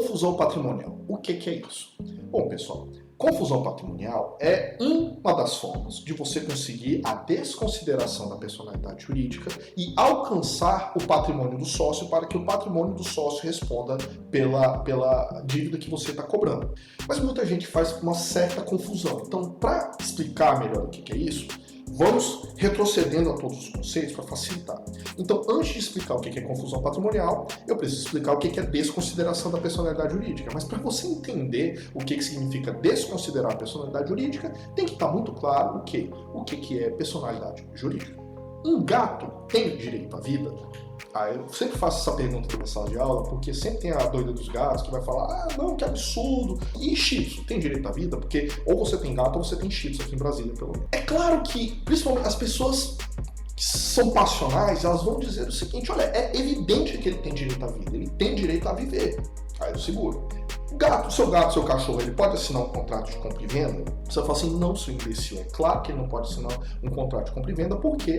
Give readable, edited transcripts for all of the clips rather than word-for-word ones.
confusão patrimonial. O que é isso? Bom, pessoal, confusão patrimonial é uma das formas de você conseguir a desconsideração da personalidade jurídica e alcançar o patrimônio do sócio para que o patrimônio do sócio responda pela dívida que você está cobrando. Mas muita gente faz uma certa confusão. Então, para explicar melhor o que é isso, vamos retrocedendo a todos os conceitos para facilitar. Então, antes de explicar o que é confusão patrimonial, eu preciso explicar o que é desconsideração da personalidade jurídica. Mas para você entender o que significa desconsiderar a personalidade jurídica, tem que estar muito claro o que é personalidade jurídica. Um gato tem direito à vida? Eu sempre faço essa pergunta na sala de aula, porque sempre tem a doida dos gatos que vai falar, não, que absurdo. E Shih Tzu tem direito à vida? Porque ou você tem gato ou você tem Shih Tzu aqui em Brasília, pelo menos. É claro que, principalmente as pessoas que são passionais, elas vão dizer o seguinte, olha, é evidente que ele tem direito à vida, ele tem direito a viver. Aí eu seguro. Seu cachorro, ele pode assinar um contrato de compra e venda? Você fala assim, não, seu imbecil, é claro que ele não pode assinar um contrato de compra e venda porque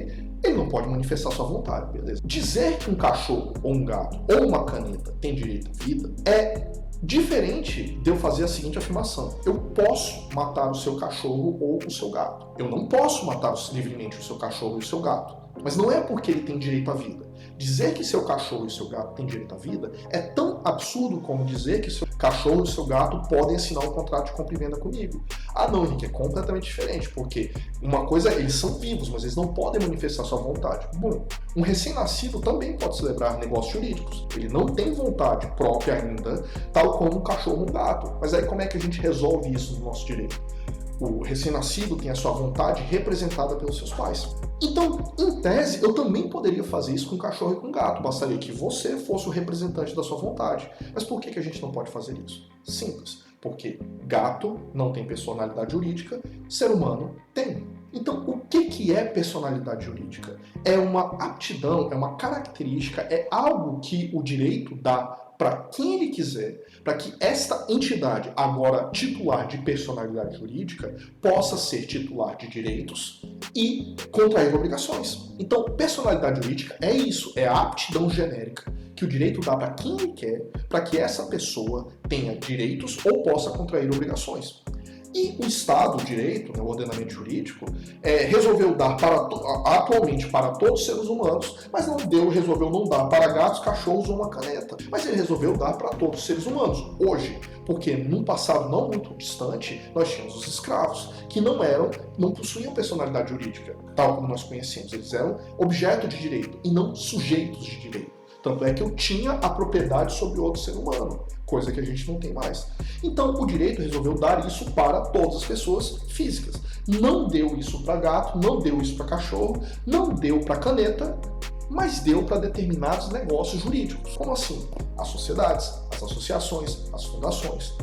ele não pode manifestar sua vontade, beleza? Dizer que um cachorro, ou um gato, ou uma caneta tem direito à vida é diferente de eu fazer a seguinte afirmação. Eu posso matar o seu cachorro ou o seu gato. Eu não posso matar livremente o seu cachorro e o seu gato. Mas não é porque ele tem direito à vida. Dizer que seu cachorro e seu gato têm direito à vida é tão absurdo como dizer que seu cachorro e seu gato podem assinar um contrato de compra e venda comigo. Não, Henrique, é completamente diferente, porque uma coisa, eles são vivos, mas eles não podem manifestar sua vontade. Bom, um recém-nascido também pode celebrar negócios jurídicos. Ele não tem vontade própria ainda, tal como um cachorro ou um gato. Mas aí como é que a gente resolve isso no nosso direito? O recém-nascido tem a sua vontade representada pelos seus pais. Então, em tese, eu também poderia fazer isso com cachorro e com gato. Bastaria que você fosse o representante da sua vontade. Mas por que a gente não pode fazer isso? Simples. Porque gato não tem personalidade jurídica, ser humano tem. Então, o que é personalidade jurídica? É uma aptidão, é uma característica, é algo que o direito dá para quem ele quiser, para que esta entidade, agora titular de personalidade jurídica, possa ser titular de direitos e contrair obrigações. Então, personalidade jurídica é isso, é a aptidão genérica que o direito dá para quem ele quer, para que essa pessoa tenha direitos ou possa contrair obrigações. E o Estado, o direito, o ordenamento jurídico, resolveu dar atualmente para todos os seres humanos, mas resolveu não dar para gatos, cachorros ou uma caneta. Mas ele resolveu dar para todos os seres humanos, hoje. Porque num passado não muito distante, nós tínhamos os escravos, que não possuíam personalidade jurídica, tal como nós conhecemos. Eles eram objeto de direito e não sujeitos de direito. Tanto é que eu tinha a propriedade sobre outro ser humano, coisa que a gente não tem mais. Então o direito resolveu dar isso para todas as pessoas físicas. Não deu isso para gato, não deu isso para cachorro, não deu para caneta, mas deu para determinados negócios jurídicos. Como assim? As sociedades, as associações, as fundações.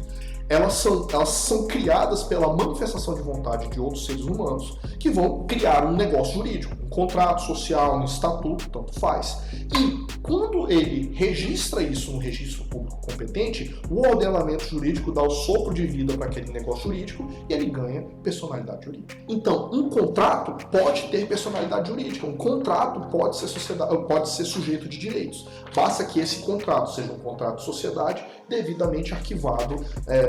Elas são criadas pela manifestação de vontade de outros seres humanos que vão criar um negócio jurídico, um contrato social, um estatuto, tanto faz. E quando ele registra isso no registro público competente, o ordenamento jurídico dá o sopro de vida para aquele negócio jurídico e ele ganha personalidade jurídica. Então, um contrato pode ter personalidade jurídica, um contrato pode ser sujeito de direitos. Basta que esse contrato seja um contrato de sociedade devidamente arquivado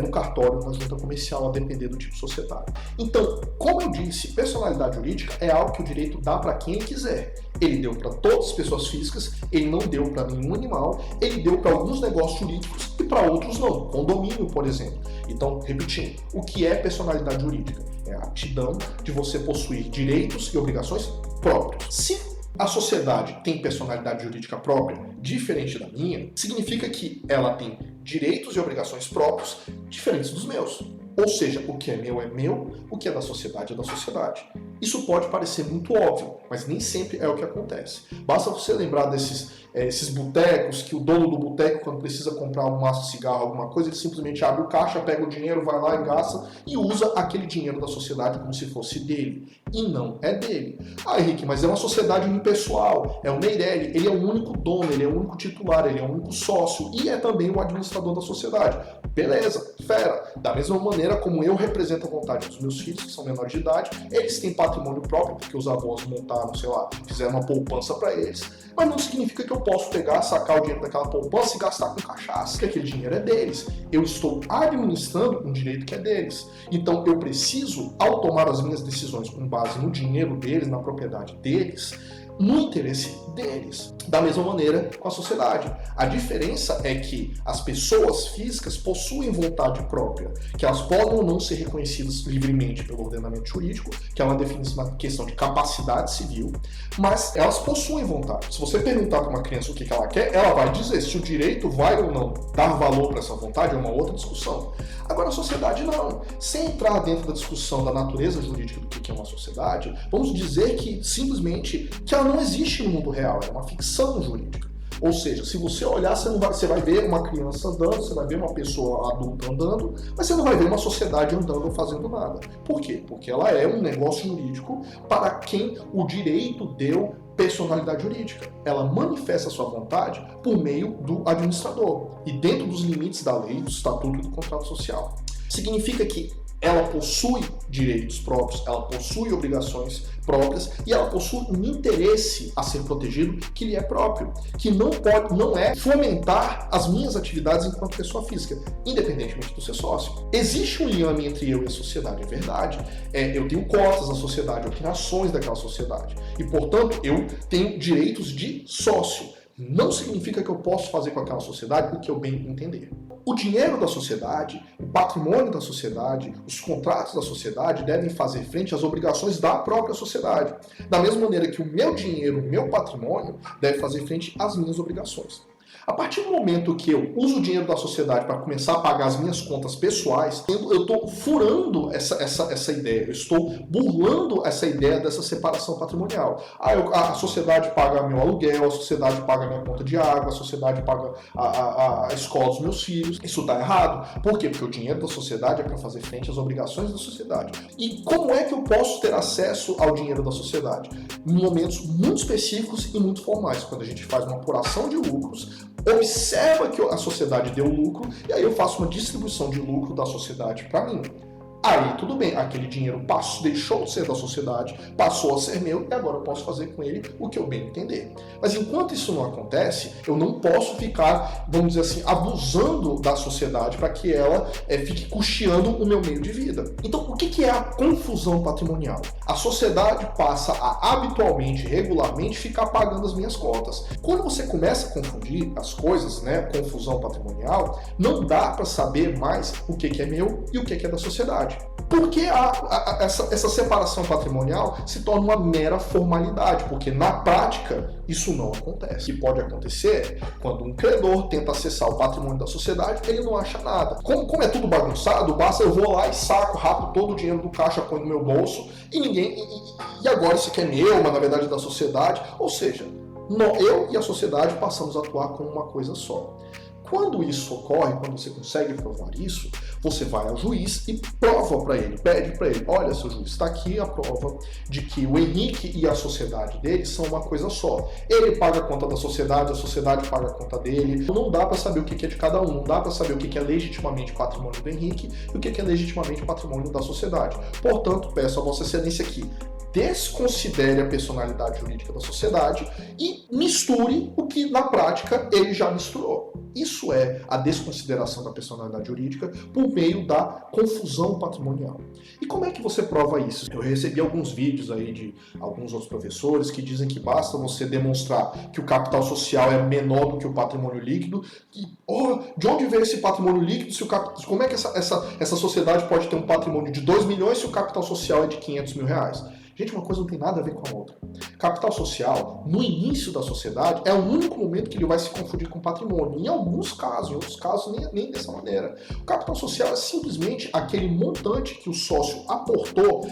no cartório, na junta comercial, a depender do tipo societário. Então, como eu disse, personalidade jurídica é algo que o direito dá para quem ele quiser. Ele deu para todas as pessoas físicas, ele não deu para nenhum animal, ele deu para alguns negócios jurídicos e para outros não. Condomínio, por exemplo. Então, repetindo, o que é personalidade jurídica? É a aptidão de você possuir direitos e obrigações próprios. Se a sociedade tem personalidade jurídica própria, diferente da minha, significa que ela tem direitos e obrigações próprios diferentes dos meus. Ou seja, o que é meu, o que é da sociedade é da sociedade. Isso pode parecer muito óbvio, mas nem sempre é o que acontece. Basta você lembrar esses botecos, que o dono do boteco, quando precisa comprar um maço de cigarro, alguma coisa, ele simplesmente abre o caixa, pega o dinheiro, vai lá e gasta e usa aquele dinheiro da sociedade como se fosse dele. E não é dele. Henrique, mas é uma sociedade unipessoal, é o Meirelli, ele é o único dono, ele é o único titular, ele é o único sócio e é também o administrador da sociedade. Beleza, fera. Da mesma maneira como eu represento a vontade dos meus filhos, que são menores de idade, eles têm patrimônio próprio, porque os avós montaram, fizeram uma poupança para eles, mas não significa que eu não posso pegar, sacar o dinheiro daquela poupança e gastar com cachaça, porque aquele dinheiro é deles. Eu estou administrando um direito que é deles. Então eu preciso, ao tomar as minhas decisões com base no dinheiro deles, na propriedade deles, no interesse deles. Da mesma maneira com a sociedade. A diferença é que as pessoas físicas possuem vontade própria, que elas podem ou não ser reconhecidas livremente pelo ordenamento jurídico, que é uma definição, uma questão de capacidade civil, mas elas possuem vontade. Se você perguntar para uma criança o que ela quer, ela vai dizer. Se o direito vai ou não dar valor para essa vontade é uma outra discussão. Agora a sociedade não. Sem entrar dentro da discussão da natureza jurídica do que é uma sociedade, vamos dizer que simplesmente que ela não existe no mundo real, é uma ficção jurídica. Ou seja, se você olhar, você vai ver uma criança andando, você vai ver uma pessoa adulta andando, mas você não vai ver uma sociedade andando ou fazendo nada. Por quê? Porque ela é um negócio jurídico para quem o direito deu personalidade jurídica. Ela manifesta sua vontade por meio do administrador e dentro dos limites da lei, do estatuto e do contrato social. Significa que ela possui direitos próprios, ela possui obrigações próprias e ela possui um interesse a ser protegido que lhe é próprio, que não é fomentar as minhas atividades enquanto pessoa física, independentemente do seu sócio. Existe um liame entre eu e a sociedade, é verdade. Eu tenho cotas na sociedade, eu tenho ações daquela sociedade e, portanto, eu tenho direitos de sócio. Não significa que eu posso fazer com aquela sociedade o que eu bem entender. O dinheiro da sociedade, o patrimônio da sociedade, os contratos da sociedade devem fazer frente às obrigações da própria sociedade. Da mesma maneira que o meu dinheiro, o meu patrimônio, deve fazer frente às minhas obrigações. A partir do momento que eu uso o dinheiro da sociedade para começar a pagar as minhas contas pessoais, eu estou furando essa ideia, eu estou burlando essa ideia dessa separação patrimonial. A sociedade paga meu aluguel, a sociedade paga minha conta de água, a sociedade paga a escola dos meus filhos. Isso está errado. Por quê? Porque o dinheiro da sociedade é para fazer frente às obrigações da sociedade. E como é que eu posso ter acesso ao dinheiro da sociedade? Em momentos muito específicos e muito formais, quando a gente faz uma apuração de lucros, observa que a sociedade deu lucro e aí eu faço uma distribuição de lucro da sociedade para mim. Aí tudo bem, aquele dinheiro deixou de ser da sociedade, passou a ser meu e agora eu posso fazer com ele o que eu bem entender. Mas enquanto isso não acontece, eu não posso ficar, vamos dizer assim, abusando da sociedade para que ela fique custeando o meu meio de vida. Então o que é a confusão patrimonial? A sociedade passa a habitualmente, regularmente, ficar pagando as minhas contas. Quando você começa a confundir as coisas, né, confusão patrimonial, não dá para saber mais o que é meu e o que é da sociedade. Porque essa separação patrimonial se torna uma mera formalidade, porque na prática isso não acontece. O que pode acontecer quando um credor tenta acessar o patrimônio da sociedade, ele não acha nada. Como é tudo bagunçado, basta eu vou lá e saco rápido todo o dinheiro do caixa, põe no meu bolso e agora isso aqui é meu, mas na verdade é da sociedade. Ou seja, eu e a sociedade passamos a atuar como uma coisa só. Quando isso ocorre, quando você consegue provar isso, você vai ao juiz e prova para ele, pede para ele, olha, seu juiz, está aqui a prova de que o Henrique e a sociedade dele são uma coisa só. Ele paga a conta da sociedade, a sociedade paga a conta dele. Não dá para saber o que é de cada um, não dá para saber o que é legitimamente patrimônio do Henrique e o que é legitimamente patrimônio da sociedade. Portanto, peço a Vossa Excelência que desconsidere a personalidade jurídica da sociedade e misture o que, na prática, ele já misturou. Isso é a desconsideração da personalidade jurídica por meio da confusão patrimonial. E como é que você prova isso? Eu recebi alguns vídeos aí de alguns outros professores que dizem que basta você demonstrar que o capital social é menor do que o patrimônio líquido. E, de onde veio esse patrimônio líquido? Como é que essa sociedade pode ter um patrimônio de 2 milhões se o capital social é de 500 mil reais? Gente, uma coisa não tem nada a ver com a outra. Capital social, no início da sociedade, é o único momento que ele vai se confundir com patrimônio. Em outros casos nem dessa maneira. O capital social é simplesmente aquele montante que o sócio aportou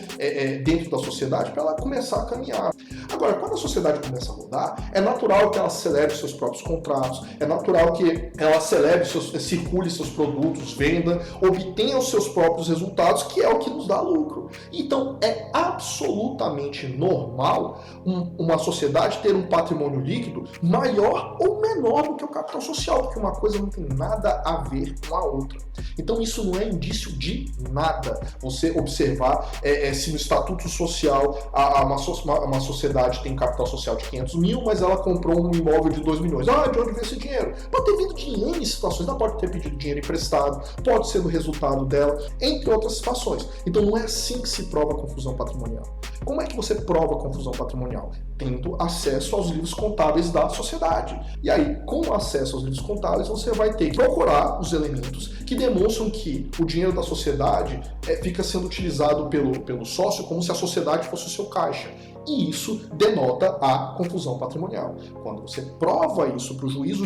dentro da sociedade para ela começar a caminhar. Agora, quando a sociedade começa a rodar, é natural que ela celebre seus próprios contratos, é natural que ela circule seus produtos, venda, obtenha os seus próprios resultados, que é o que nos dá lucro. Então, é absolutamente normal uma sociedade ter um patrimônio líquido maior ou menor do que o capital social, porque uma coisa não tem nada a ver com a outra. Então isso não é indício de nada. Você observar se no estatuto social uma sociedade tem capital social de 500 mil, mas ela comprou um imóvel de 2 milhões. Ah, de onde veio esse dinheiro? Pode ter vindo de N situações, ela pode ter pedido dinheiro emprestado, pode ser do resultado dela, entre outras situações. Então não é assim que se prova a confusão patrimonial. Como é que você prova a confusão patrimonial? Tendo acesso aos livros contábeis da sociedade. E aí, com acesso aos livros contábeis, você vai ter que procurar os elementos que demonstram que o dinheiro da sociedade fica sendo utilizado pelo sócio como se a sociedade fosse o seu caixa. E isso denota a confusão patrimonial. Quando você prova isso para o juiz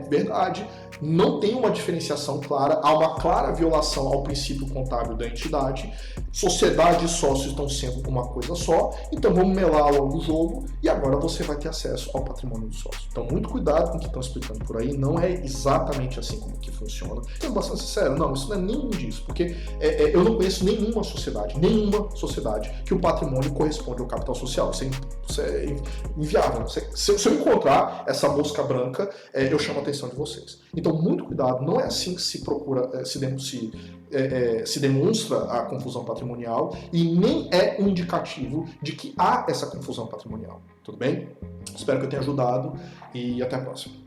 verdade, não tem uma diferenciação clara, há uma clara violação ao princípio contábil da entidade, sociedade e sócio estão sendo uma coisa só, então vamos melar logo o jogo e agora você vai ter acesso ao patrimônio do sócio. Então muito cuidado com o que estão explicando por aí, não é exatamente assim como que funciona. Sendo bastante sincero, não, isso não é nenhum disso, porque eu não conheço nenhuma sociedade que o patrimônio corresponde ao capital social. Isso é inviável. Se eu encontrar essa mosca branca, eu chamo a atenção de vocês. Então, muito cuidado, não é assim que se procura, se demonstra a confusão patrimonial e nem é um indicativo de que há essa confusão patrimonial. Tudo bem? Espero que eu tenha ajudado e até a próxima.